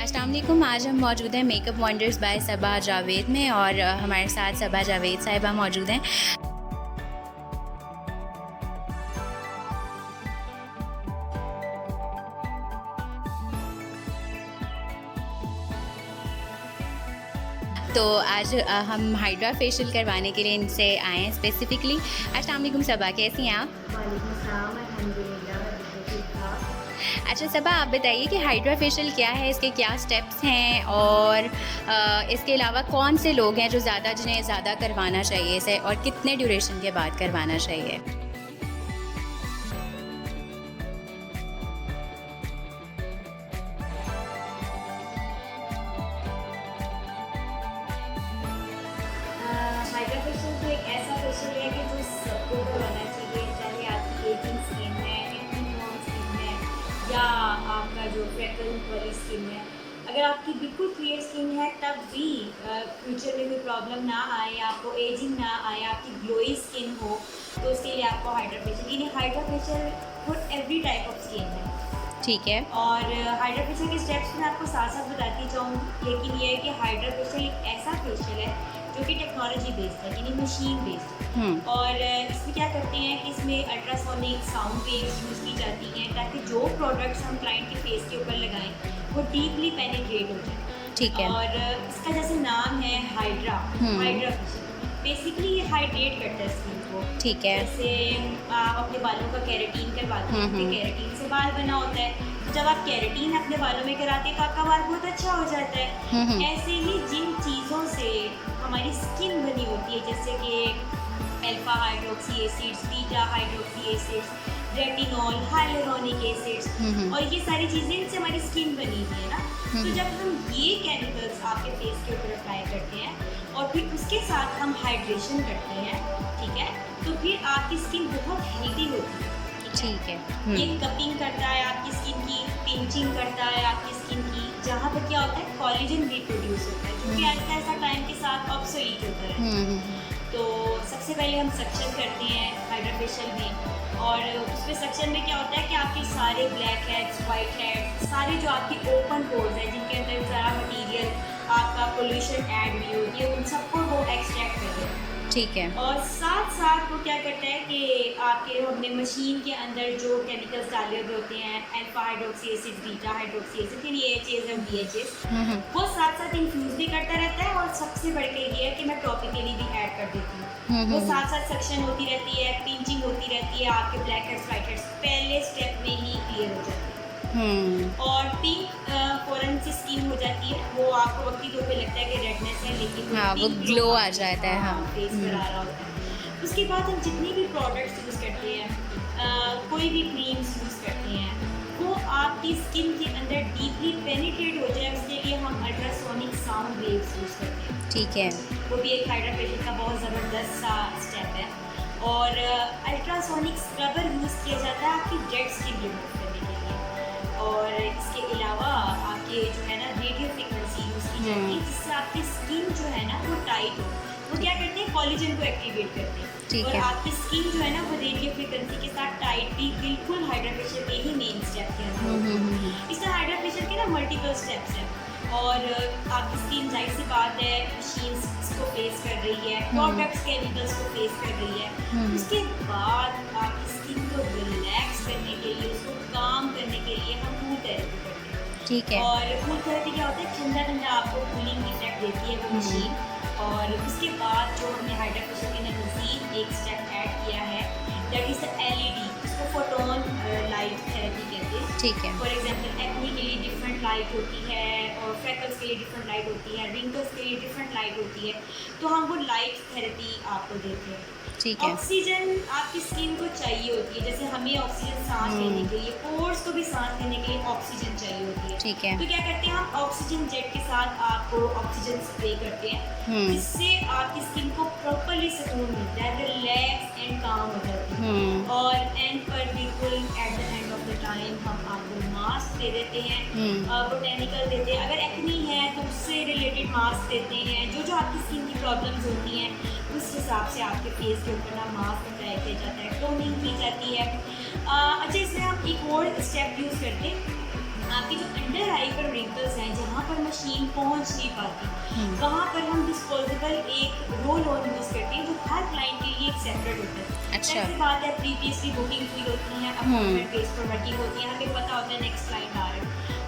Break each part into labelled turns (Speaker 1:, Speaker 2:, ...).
Speaker 1: अस्सलाम वालेकुम। आज हम मौजूद हैं मेकअप वंडर्स बाय सबा जावेद में और हमारे साथ सबा जावेद साहिबा मौजूद हैं। तो आज हम हाइड्रा फेशियल करवाने के लिए इनसे आए हैं स्पेसिफ़िकली। अस्सलाम वालेकुम सबा, कैसी हैं आप?
Speaker 2: वालेकुम सलाम, अल्हम्दुलिल्लाह मैं बिल्कुल ठीक ठाक।
Speaker 1: अच्छा सबा, आप बताइए कि हाइड्रा फेशियल क्या है, इसके क्या स्टेप्स हैं और इसके अलावा कौन से लोग हैं जो जिन्हें ज़्यादा करवाना चाहिए इसे और कितने ड्यूरेशन के बाद करवाना चाहिए?
Speaker 2: हाइड्रा फेशियल तो एक ऐसा फेशियल है कि जो सबको करवाना चाहिए, चाहे आपकी एजिंग स्किन है, एक्ने प्रोन स्किन है या आपका जो फ्रेकल वाली स्किन है। अगर आपकी बिल्कुल क्लियर स्किन है तब भी फ्यूचर में कोई प्रॉब्लम ना आए, आपको एजिंग ना आए, आपकी ग्लोई स्किन हो, तो उसके लिए आपको हाइड्रा फेशियल, यानी hydra facial for every type of skin है।
Speaker 1: ठीक है।
Speaker 2: और हाइड्रा फेशियल के स्टेप्स मैं आपको साथ साथ बताती जाऊँगी, लेकिन ये है कि हाइड्रा फेशियल एक ऐसा फेशियल है जो कि टेक्नोलॉजी बेस्ड है, यानी मशीन बेस्ड है। और इसमें क्या करते हैं कि इसमें अल्ट्रासोनिक साउंड वेव्स यूज़ की जाती हैं ताकि जो प्रोडक्ट्स हम क्लाइंट के फेस के ऊपर लगाएं वो डीपली पेनिट्रेट हो जाए।
Speaker 1: ठीक है।
Speaker 2: और इसका जैसे नाम है हाइड्रा फेशियल, बेसिकली ये हाइड्रेट करता है स्किन को।
Speaker 1: ठीक है।
Speaker 2: जैसे आप अपने बालों का केराटिन करवाते हैं, केराटिन से बाल बना होता है, तो जब आप केराटिन अपने बालों में कराते हैं तो आपका बाल बहुत अच्छा हो जाता है। ऐसे ही जिन चीज़ों से हमारी स्किन बनी होती है, जैसे कि alpha hydroxy acids, beta hydroxy acids, retinol, hyaluronic acids, और ये सारी चीज़ें इनसे हमारी स्किन बनी हुई है ना। तो जब हम ये केमिकल्स आपके फेस के ऊपर अप्लाई करते हैं और फिर उसके साथ हम हाइड्रेशन करते हैं, ठीक है, तो फिर आपकी स्किन बहुत हेल्दी होती है।
Speaker 1: ठीक है।
Speaker 2: ये कपिंग करता है आपकी स्किन की, पिंचिंग करता है आपकी स्किन की, जहाँ पर क्या होता है कॉलेजन रिप्रोड्यूस होता है, जो कि ऐसा ऐसा टाइम के साथ ऑब्सोलीट होता है। तो सबसे पहले हम सक्शन करते हैं हाइड्रा फेशियल में, और उसमें सक्शन में क्या होता है कि आपके सारे ब्लैक हेड्स, वाइट हेड्स, सारे जो आपकी ओपन पोर्स हैं जिनके अंदर सारा मटीरियल आपका पोल्यूशन ऐड हुई होती है, उन सबको वो एक्सट्रैक्ट करते हैं।
Speaker 1: ठीक है।
Speaker 2: और साथ साथ वो क्या करता है कि आपके हमने मशीन के अंदर जो केमिकल्स डाले हुए होते हैं, alpha hydroxy acid, beta hydroxy acid, फिर AHAs और BHAs, वो साथ साथ इन्फ्यूज़ भी करता रहता है। और सबसे बढ़ के ये है कि मैं टॉपिकली भी ऐड कर देती हूँ। वो साथ साथ सक्शन होती रहती है, पिंचिंग होती रहती है, आपके ब्लैक हेड्स, वाइट हेड्स पहले स्टेप में ही क्लियर हो जाते हैं। और पिंक फ़ौरन से स्किन हो जाती है, वो आपको वक्ती तौर पे लगता है कि रेडनेस है, लेकिन
Speaker 1: हाँ, वो ग्लो आ जाता है। हाँ,
Speaker 2: फेस पर आ रहा होता है। उसके बाद हम जितनी भी प्रोडक्ट्स यूज़ करते हैं, कोई भी क्रीम्स यूज़ करते हैं, वो आपकी स्किन के अंदर डीपली पेनिट्रेट हो जाए, उसके लिए हम अल्ट्रासोनिक साउंड वेव्स यूज़ करते हैं।
Speaker 1: ठीक है।
Speaker 2: वो भी एक हाइड्रा फेशियल का बहुत ज़बरदस्त सा स्टेप है। और अल्ट्रासोनिक स्क्रबर यूज़ किया जाता है आपकी डेड स्किन रिमूव करने के लिए। और इसके अलावा आपके जो है ना रेडियो फ्रिक्वेंसी यूज़ की जाती है, जिससे आपकी स्किन जो है ना वो टाइट हो। वो क्या करते हैं कॉलेजन को एक्टिवेट करते हैं,
Speaker 1: ठीक
Speaker 2: और
Speaker 1: है।
Speaker 2: आपकी स्किन जो है ना वो रेडियो फ्रिक्वेंसी के साथ टाइट भी बिल्कुल हाइड्रा फेशियल के ही मेन स्टेप के अंदर। इसमें हाइड्रा फेशियल के ना मल्टीपल स्टेप्स हैं, और आपकी स्किन जाहिर सी बात है मशीन्स को फेस कर रही है, प्रोडक्ट्स केमिकल्स को फेस कर रही है। उसके बाद आपकी स्किन को रिलैक्स करने के लिए, उसको काम करने के लिए हम कूल थेरेपी करते हैं।
Speaker 1: ठीक है।
Speaker 2: और कूल थेरेपी क्या होता है, ठंडा ठंडा आपको कूलिंग इफेक्ट देती है वो मशीन। और उसके बाद जो हमने हाइड्रा फेशियल के नज़दीक एक स्टेप ऐड किया है, दैट इज़ LED, उसको फोटोन लाइट थेरेपी कहते हैं।
Speaker 1: ठीक है।
Speaker 2: फॉर एग्जांपल एक्ने के लिए डिफरेंट लाइट होती है, और फ्रेकल्स के लिए डिफरेंट लाइट होती है, रिंकल्स के लिए डिफरेंट लाइट होती है, तो हम वो लाइट थेरेपी आपको देते हैं।
Speaker 1: ठीक है।
Speaker 2: ऑक्सीजन आपकी स्किन को चाहिए होती है, जैसे हमें ऑक्सीजन सांस लेने के लिए, पोर्स को भी सांस लेने के लिए ऑक्सीजन चाहिए होती है।
Speaker 1: ठीक है।
Speaker 2: तो क्या करते हैं हम ऑक्सीजन जेट के साथ आपको ऑक्सीजन स्प्रे करते हैं, जिससे आपकी स्किन को प्रॉपरली सुकून मिलता है, रिलैक्स एंड काम हो जाती है। और एंड पर बिल्कुल at the end of the time हम आपको मास्क दे देते हैं, बोटेनिकल देते हैं। अगर एक्ने है तो उससे रिलेटेड मास्क देते हैं, जो जो आपकी स्किन की प्रॉब्लम्स होती हैं उस हिसाब से आपके फेस के ऊपर ना मास्क अप्लाई किया जाता है, टोनिंग की जाती है। अच्छा, इसमें हम एक और स्टेप यूज़ करते हैं, आपके आपकी जो अंडर आई पर रिंकल्स हैं, जहाँ पर मशीन पहुँच नहीं पाती, वहाँ पर हम डिस्पोजेबल एक रोल ऑन यूज़ करते हैं जो हर क्लाइंट के लिए एक सेपरेट होता है।
Speaker 1: अच्छा।
Speaker 2: ऐसी बात है, प्रीवियसली बुकिंग हुई होती है, अपॉइंटमेंट बेस पर वर्किंग होती है, हमें पता होता है नेक्स्ट क्लाइंट आ रहा है,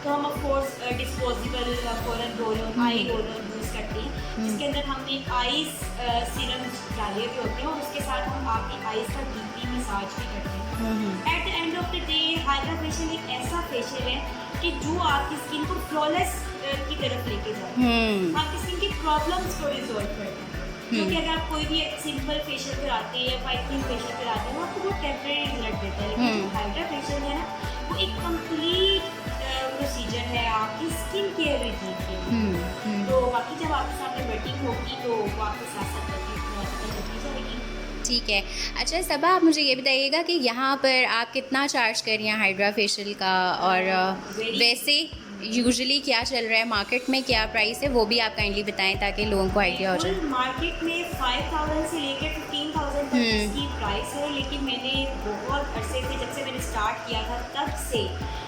Speaker 2: तो हम of course disposable foreign roll on, I roll on use करते हैं, जिसके अंदर हमने आइस सीरम डाले हुए होते हैं और उसके साथ हम आपकी आइस का डीपली मसाज भी करते हैं। At the end of the day hydra facial एक ऐसा फेशियल है कि जो आपकी स्किन को फ्लॉलेस की तरफ लेके जाता है, आपकी स्किन की प्रॉब्लम्स को रिजॉल्व करता है। क्योंकि अगर आप कोई भी एक सिंपल फेशियल कराते हैं या फाइटिंग फेशियल कराते हैं, वो आपको वो टेम्परेरी रिजल्ट देता है, लेकिन जो हाइड्रा फेशियल है ना, वो एक कंप्लीट प्रोसीजर है आपकी स्किन केयर रूटीन के लिए। तो बाकी जब आपके सामने वेटिंग होगी तो वो आपके साथ साथ चलती जाएगी।
Speaker 1: ठीक है। अच्छा सबा, आप मुझे ये बताइएगा कि यहाँ पर आप कितना चार्ज कर रही हैं हाइड्रा फेशियल का, और वैसे यूजुअली क्या चल रहा है मार्केट में, क्या प्राइस है, वो भी आप काइंडली बताएं ताकि लोगों को आइडिया हो जाए।
Speaker 2: मार्केट में 5000 से लेकर 15,000 तक इसकी प्राइस है, लेकिन मैंने बहुत अरसे से, जब से मैंने स्टार्ट किया था तब से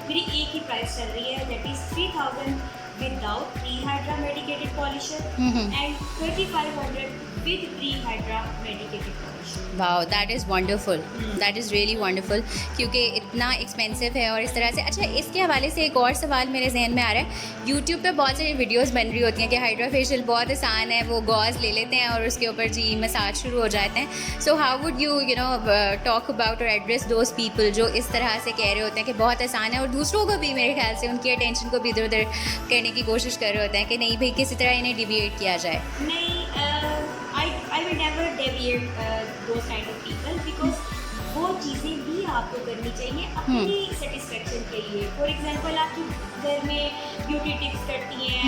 Speaker 2: मेरी एक ही प्राइस चल रही है, that is 3000 without pre hydra medicated polisher and 3500 with pre hydra medicated polisher.
Speaker 1: Wow, that is wonderful, that is really wonderful, क्योंकि इतना एक्सपेंसिव है और इस तरह से। अच्छा, इसके हवाले से एक और सवाल मेरे जहन में आ रहा है, यूट्यूब पे बहुत सारी वीडियोस बन रही होती हैं कि हाइड्रा फेशियल बहुत आसान है, वो गॉज ले लेते हैं और उसके ऊपर जी मसाज शुरू हो जाते हैं। So how would you talk about और एड्रेस दोज पीपल जो इस तरह से कह रहे होते हैं कि बहुत आसान है, और दूसरों को भी मेरे ख्याल से उनकी अटेंशन को भी इधर उधर करने की कोशिश कर रहे होते हैं कि नहीं भाई किसी तरह इन्हें डिविएट किया जाए।
Speaker 2: नहीं, I will never deviate those kind of people, because वो चीज़ें भी आपको करनी चाहिए अपनी सेटिस्फेक्शन के लिए। फॉर एग्जांपल, आप घर में ब्यूटी टिप्स करती हैं,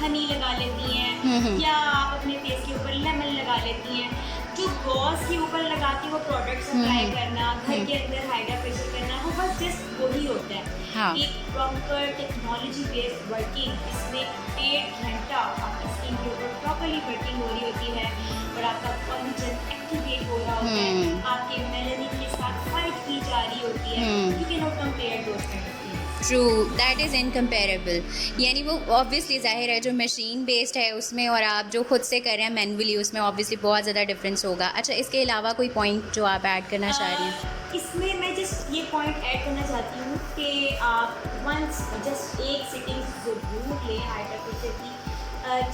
Speaker 2: हनी लगा लेती हैं, या आप अपने फेस के ऊपर लेमन लगा लेती हैं, जो गॉज के ऊपर लगा के वो प्रोडक्ट्स अप्लाई करना, घर के अंदर हाइड्रा फेशियल करना, वो बस जस्ट वही होता है।
Speaker 1: हाँ।
Speaker 2: एक प्रॉपर टेक्नोलॉजी बेस्ड वर्किंग, इसमें 1 घंटा आपकी स्किन के ऊपर प्रॉपरली वर्किंग हो रही होती है और आपका कोलेजन एक्टिवेट हो रहा होता है, आपके मेलानिन के साथ फाइट की जा रही होती है। You can not compare those kind of things.
Speaker 1: True, that is incomparable. यानी वो ऑब्वियसली ज़ाहिर है जो मशीन बेस्ड है उसमें और आप जो खुद से कर रहे हैं मैनुअली, उसमें ऑब्वियसली बहुत ज़्यादा डिफरेंस होगा। अच्छा, इसके अलावा कोई पॉइंट जो आप ऐड करना चाह रही हैं?
Speaker 2: इसमें मैं जस्ट ये पॉइंट ऐड करना चाहती हूँ कि आप वंस जस्ट एक सिटिंग ज़रूर लें हाइड्रा फेशियल की,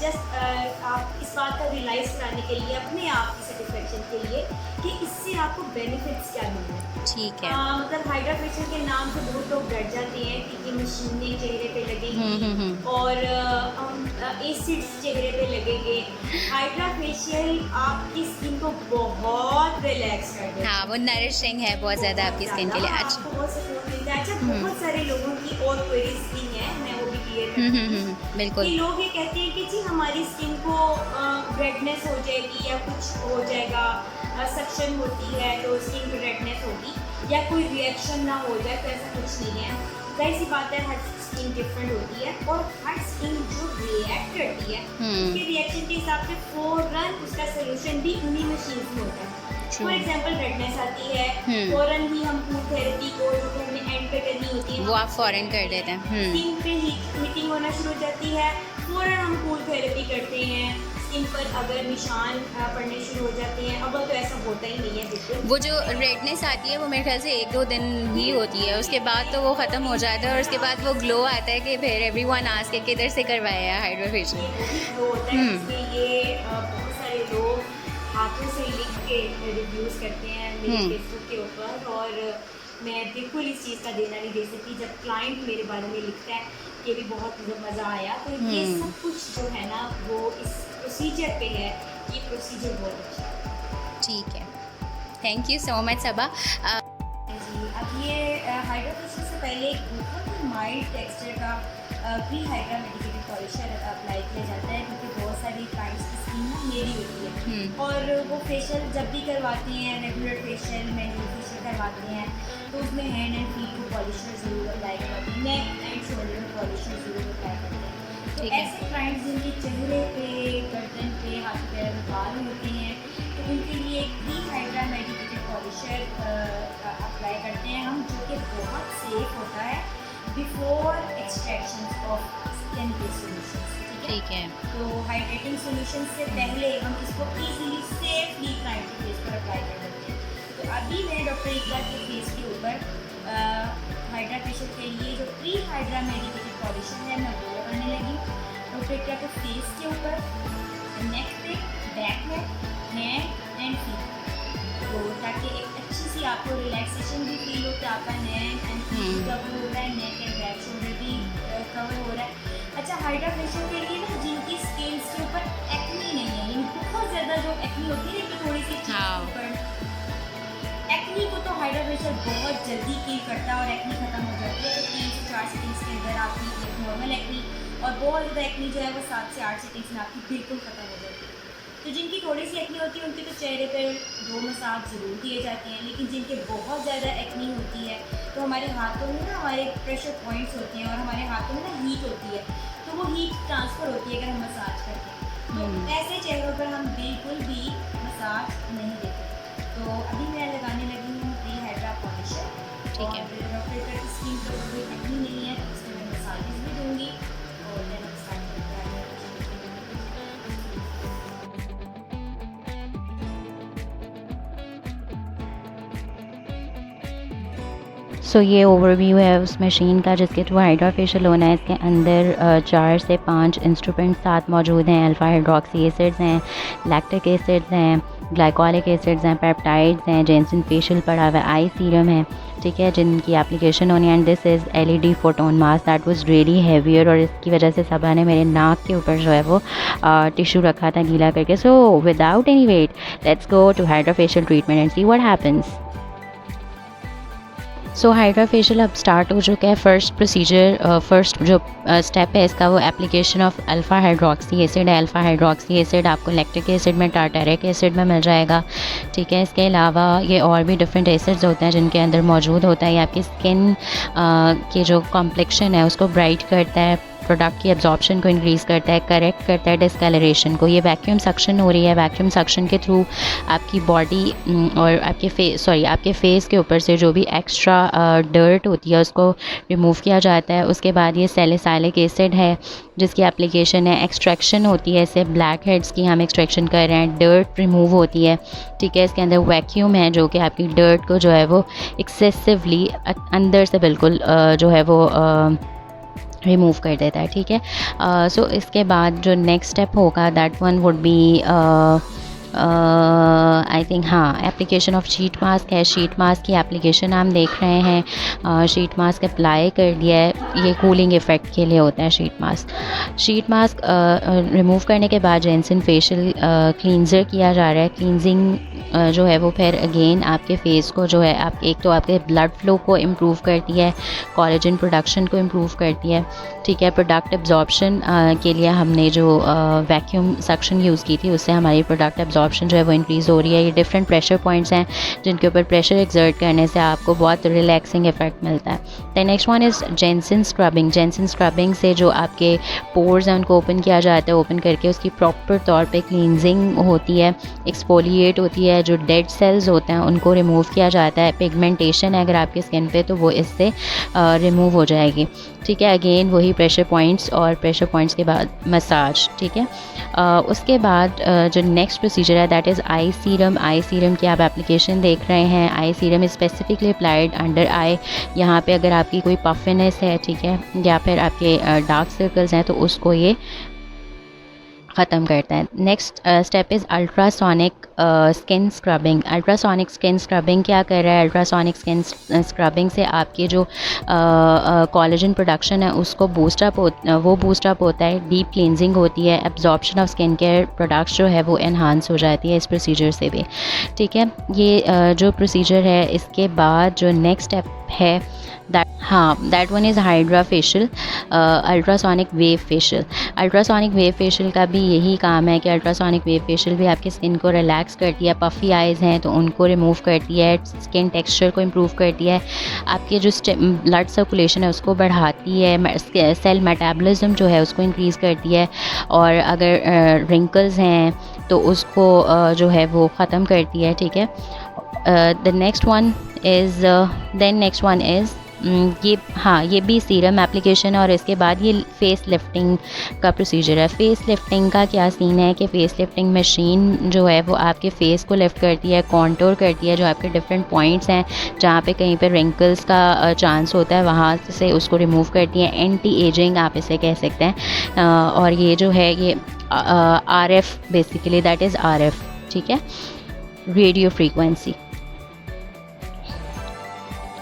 Speaker 2: जस्ट आप इस बात का रियलाइज़ कराने के लिए, अपने आप की सेटिस्फेक्शन के लिए कि इससे आपको बेनिफिट्स क्या मिल रहे हैं।
Speaker 1: ठीक है।
Speaker 2: मतलब हाइड्रा फेशियल के नाम से बहुत लोग डर जाते हैं कि ये मशीनें चेहरे पे लगेंगी और एसिड्स चेहरे पे लगेंगे। हाइड्रा फेशियल आपकी स्किन को बहुत रिलैक्स कर देता है।
Speaker 1: हाँ, वो नरिशिंग है बहुत ज़्यादा आपकी स्किन के लिए। अच्छा,
Speaker 2: आपको बहुत सुकून मिलता है। अच्छा, बहुत सारे लोगों की और क्वेरीज भी हैं, मैं वो भी क्लियर करती हूँ।
Speaker 1: बिल्कुल।
Speaker 2: कि लोग ये कहते हैं कि जी हमारी स्किन को रेडनेस हो जाएगी या कुछ हो जाएगा, सक्शन होती है तो स्किन को रेडनेस होगी, या कोई रिएक्शन ना हो जाए, तो ऐसा कुछ नहीं है। वैसी सी बात है, हर स्किन डिफरेंट होती है और हर स्किन जो रिएक्ट करती है उसके रिएक्शन के हिसाब से फ़ौरन उसका सोल्यूशन भी उन्हीं मशीन में होता है। फॉर एग्जाम्पल, रेडनेस आती है, फ़ौरन ही हम कूल थेरेपी को जो कि हमें एंड पे करनी होती है
Speaker 1: वो आप फ़ौरन कर देते हैं।
Speaker 2: स्किन पे हीटिंग होना शुरू हो जाती है, फ़ौरन हम कूल थेरेपी करते हैं। स्किन पर अगर निशान पड़ने शुरू हो जाते हैं, अब तो ऐसा होता ही नहीं है बिल्कुल।
Speaker 1: वो जो रेडनेस आती है वो मेरे ख्याल से 1-2 दिन ही होती है, उसके बाद तो वो ख़त्म हो जाता है और उसके बाद वो ग्लो आता है कि फिर एवरीवन आस्क के किधर से करवाया है हाइड्रा फेशियल।
Speaker 2: ग्लो होता है, इसमें ये बहुत सारे लोग हाथों से लिख के रिव्यूज़ करते हैं मेरे फेसबुक के ऊपर, और मैं बिल्कुल इस चीज़ का देना नहीं दे सकती। जब क्लाइंट मेरे बारे में लिखता है कि भी बहुत मज़ा आया, तो ये सब कुछ जो है ना वो इस प्रोसीजर पे है। ये प्रोसीजर बहुत अच्छा है।
Speaker 1: ठीक है, थैंक यू सो मच सबा।
Speaker 2: जी, अब ये हाइड्रा फेशियल से पहले एक बहुत ही माइल्ड टेक्सचर का pre hydra medicated polisher apply किया जाता है, क्योंकि बहुत सारी क्लाइंट्स की स्किन ना मेरी होती है और वो फेशियल जब भी करवाती हैं, रेगुलर फेशियल, मैनुअल फेशियल करवाती हैं, तो उसमें हैंड एंड फीट को पॉलिशर ज़रूर अप्लाई करवाती हैं, नेक एंड शोल्डर में पॉलिशर ज़रूर अप्लाई करते हैं। तो ऐसे क्लाइंट्स जिनके चेहरे पे, गर्दन पे, हाथ पैर में बाल होते हैं, तो उनके लिए एक pre hydra medicated polisher apply करते हैं हम, जो कि बहुत सेफ होता है, before extraction of skin based solutions,
Speaker 1: ठीक है।
Speaker 2: तो हाइड्रेटिंग सॉल्यूशन से पहले हम इसको इजीली सेफली क्लाइंट के फेस पर अप्लाई कर सकते हैं। तो अभी मैं डॉक्टर इकरा के फेस के ऊपर हाइड्रा फेशियल के लिए जो प्री हाइड्रा मेडिकेटेड पॉलिशन है मैं वो लगाने लगी। डॉक्टर इकरा के फेस के ऊपर, नेक पे, बैक में, हैंड एंड फीट, तो ताकि एक अच्छी सी आपको रिलैक्सेशन भी फील होता है, आपका नेक एंड फीट कवर हो रहा है, नेक एंड बैक शोल्डर भी कवर हो रहा है। अच्छा, हाइड्रा फेशियल के लिए ना जिनकी स्किन के ऊपर एक्नी नहीं है, यानी बहुत ज़्यादा जो एक्नी होती है ना थोड़ी सी ऊपर, एक्नी को तो हाइड्रा फेशियल बहुत जल्दी कील करता है और एक्नी खत्म हो जाती है। तो 3 से 4 सेकंड्स के अंदर आपकी एक नॉर्मल एक्नी और बहुत ज़्यादा एक्नी जो है वो 7 से 8 सेकंड्स में आपकी बिल्कुल ख़त्म हो जाती है। तो जिनकी थोड़ी सी एक्नी होती है उनके तो चेहरे पर 2 मसाज ज़रूर दिए जाते हैं, लेकिन जिनके बहुत ज़्यादा एक्नी होती है तो हमारे हाथों में ना हमारे प्रेशर पॉइंट्स होते हैं और हमारे हाथों में ना हीट होती है, तो वो हीट ट्रांसफ़र होती है अगर हम मसाज करते हैं। तो ऐसे चेहरों पर हम बिल्कुल भी मसाज नहीं देते। तो अभी मैं लगाने लगी हूँ प्री हाइड्रा पॉलिशर,
Speaker 1: ठीक है।
Speaker 2: डॉक्टर इकरा की स्किन पर कोई एक्नी नहीं है, इसमें मैं मसाजेस भी दूँगी और देन स्टार्ट करते हैं।
Speaker 3: सो ये ओवरव्यू है उस मशीन का जिसके थ्रू हाइड्रा फेशियल होना है। इसके अंदर 4 से 5 इंस्ट्रूमेंट साथ मौजूद हैं। अल्फ़ा हाइड्रोक्सी एसिड्स हैं, लैक्टिक एसिड्स हैं, ग्लाइकोलिक एसिड्स हैं, पेप्टाइड्स हैं, जेंसन फेशियल पड़ा हुआ है, आई सीरम है, ठीक है, जिनकी एप्लीकेशन होनी है। And this is LED photon mask that was really heavier, और इसकी वजह से सबा ने मेरे नाक के ऊपर जो है वो टिश्यू रखा था गीला करके। So without any wait let's go to hydra facial treatment and see what happens. So hydra facial अब स्टार्ट हो चुका है। फर्स्ट प्रोसीजर, फर्स्ट जो स्टेप है इसका वो application of alpha hydroxy acid है। अल्फ़ा हाइड्रोक्सी एसिड आपको लैक्टिक एसिड में, टार्टारिक एसिड में मिल जाएगा, ठीक है। इसके अलावा ये और भी डिफरेंट एसिड्स होते हैं जिनके अंदर मौजूद होता है। ये आपकी स्किन की जो कॉम्प्लेक्शन है उसको ब्राइट करता है, प्रोडक्ट की एब्जॉर्प्शन को इंक्रीज़ करता है, करेक्ट करता है डिस्कलरेशन को। ये वैक्यूम सक्शन हो रही है, वैक्यूम सक्शन के थ्रू आपकी बॉडी और आपके फेस के ऊपर से जो भी एक्स्ट्रा डर्ट होती है उसको रिमूव किया जाता है। उसके बाद ये सैलिसाइलिक एसिड है जिसकी एप्लीकेशन है, एक्सट्रैक्शन होती है, इससे ब्लैक हेड्स की हम एक्सट्रैक्शन कर रहे हैं, डर्ट रिमूव होती है, ठीक है। इसके अंदर वैक्यूम है जो कि आपकी डर्ट को जो है वो एक्सेसिवली अंदर से बिल्कुल जो है वो रिमूव कर देता है, ठीक है। सो इसके बाद जो नेक्स्ट स्टेप होगा that one would be I think application of sheet mask है। शीट मास्क की एप्लीकेशन हम देख रहे हैं, शीट मास्क अप्लाई कर दिया है, ये कूलिंग इफ़ेक्ट के लिए होता है sheet mask. Sheet mask remove करने के बाद जेंसन फेशियल क्लींजर किया जा रहा है। क्लींजिंग जो है वो फिर अगेन आपके फेस को जो है एक तो आपके ब्लड फ्लो को इम्प्रूव करती है, कोलेजन प्रोडक्शन को इम्प्रूव करती है, ठीक है। प्रोडक्ट एब्जॉर्प्शन के लिए हमने जो वैक्यूम सक्शन यूज़ की थी उससे हमारी प्रोडक्ट एब्जॉर्प्शन जो है वो इंक्रीज़ हो रही है। ये डिफरेंट प्रेशर पॉइंट्स हैं जिनके ऊपर प्रेशर एक्सर्ट करने से आपको बहुत रिलैक्सिंग इफेक्ट मिलता है। The next one is Jensen scrubbing. Jensen scrubbing से जो आपके पोर्स हैं उनको ओपन किया जाता है, ओपन करके उसकी प्रॉपर तौर पे क्लींजिंग होती है, एक्सफोलिएट होती है, जो डेड सेल्स होते हैं उनको रिमूव किया जाता है। पिगमेंटेशन है अगर आपकी स्किन पे तो वो इससे रिमूव हो जाएगी, ठीक है। अगेन वही प्रेशर पॉइंट्स और प्रेशर पॉइंट्स के बाद मसाज, ठीक है। उसके बाद जो नेक्स्ट प्रोसीजर है that is eye serum. Eye serum की आप एप्लीकेशन देख रहे हैं। Eye serum is specifically applied under eye. यहाँ पे अगर आपकी कोई पफिनेस है, ठीक है, या फिर आपके डार्क सर्कल्स हैं तो उसको ये ख़त्म करता है। Next step is ultrasonic skin scrubbing. Ultrasonic skin scrubbing क्या कर रहा है? अल्ट्रासोनिक स्किन स्क्रबिंग से आपके जो कोलेजन प्रोडक्शन है उसको बूस्टअप होता है, डीप क्लींजिंग होती है, absorption of skin care products जो है वो एनहांस हो जाती है इस प्रोसीजर से भी, ठीक है। ये जो प्रोसीजर है इसके बाद जो नेक्स्ट स्टेप है that one is hydra facial, ultrasonic wave facial. Ultrasonic wave facial का भी यही काम है कि अल्ट्रासोनिक वेव फेशियल भी आपकी स्किन को रिलैक्स करती है। पफ़ी आइज़ हैं तो उनको रिमूव करती है, स्किन टेक्सचर को इम्प्रूव करती है, आपके जो ब्लड सर्कुलेशन है उसको बढ़ाती है, सेल मेटाबॉलिज्म जो है उसको इंक्रीज़ करती है, और अगर रिंकल्स हैं तो उसको जो है वो ख़त्म करती है, ठीक है। द नेक्स्ट वन इज़ ये हाँ, ये भी सीरम एप्लीकेशन और इसके बाद ये फेस लिफ्टिंग का प्रोसीजर है। फेस लिफ्टिंग का क्या सीन है कि फेस लिफ्टिंग मशीन जो है वो आपके फेस को लिफ्ट करती है, कॉन्टोर करती है, जो आपके डिफरेंट पॉइंट्स हैं जहाँ पे कहीं पे रिंकल्स का चांस होता है वहाँ से उसको रिमूव करती है। एंटी एजिंग आप इसे कह सकते हैं। और ये जो है ये RF basically that is RF, ठीक है, रेडियो फ्रीक्वेंसी।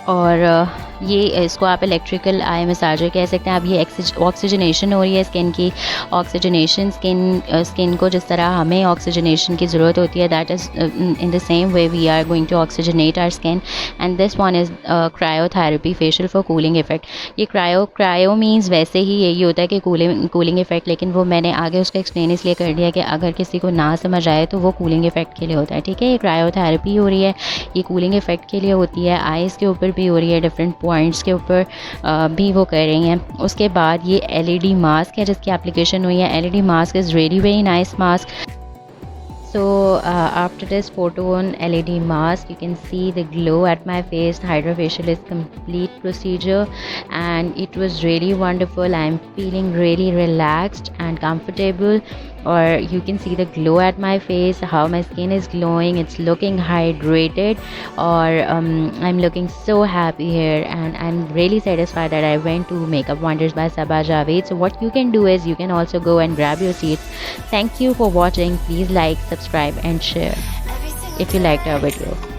Speaker 3: और ये इसको आप इलेक्ट्रिकल आई मसाजर कह सकते हैं। अब ये ऑक्सीजनेशन हो रही है स्किन की। ऑक्सीजनेशन स्किन को जिस तरह हमें ऑक्सीजनेशन की ज़रूरत होती है, that is in the same way we are going to oxygenate our skin. And this one is cryotherapy facial for cooling effect. ये क्रायो मीन्स वैसे ही यही होता है कि कूलिंग इफेक्ट, लेकिन वो मैंने आगे उसका एक्सप्लेन इसलिए कर दिया कि अगर किसी को ना समझ आए तो वो कूलिंग इफेक्ट के लिए होता है, ठीक है। ये क्रायोथेरेपी हो रही है, ये कूलिंग इफेक्ट के लिए होती है। आइज़ के ऊपर भी हो रही है, डिफरेंट पॉइंट्स के ऊपर भी वो कर रही हैं। उसके बाद ये LED मास्क है जिसकी एप्लीकेशन हुई है। LED mask is really very nice mask. So after this photo on LED mask, you can see the glow at my face. Hydrofacial is complete procedure and it was really wonderful. I'm feeling really relaxed and comfortable, or you can see the glow at my face, how my skin is glowing, it's looking hydrated, or I'm looking so happy here, and I'm really satisfied that I went to Makeup Wonders by Sabaa Javed. So what you can do is you can also go and grab your seats. Thank you for watching. Please like, subscribe and share if you liked our video.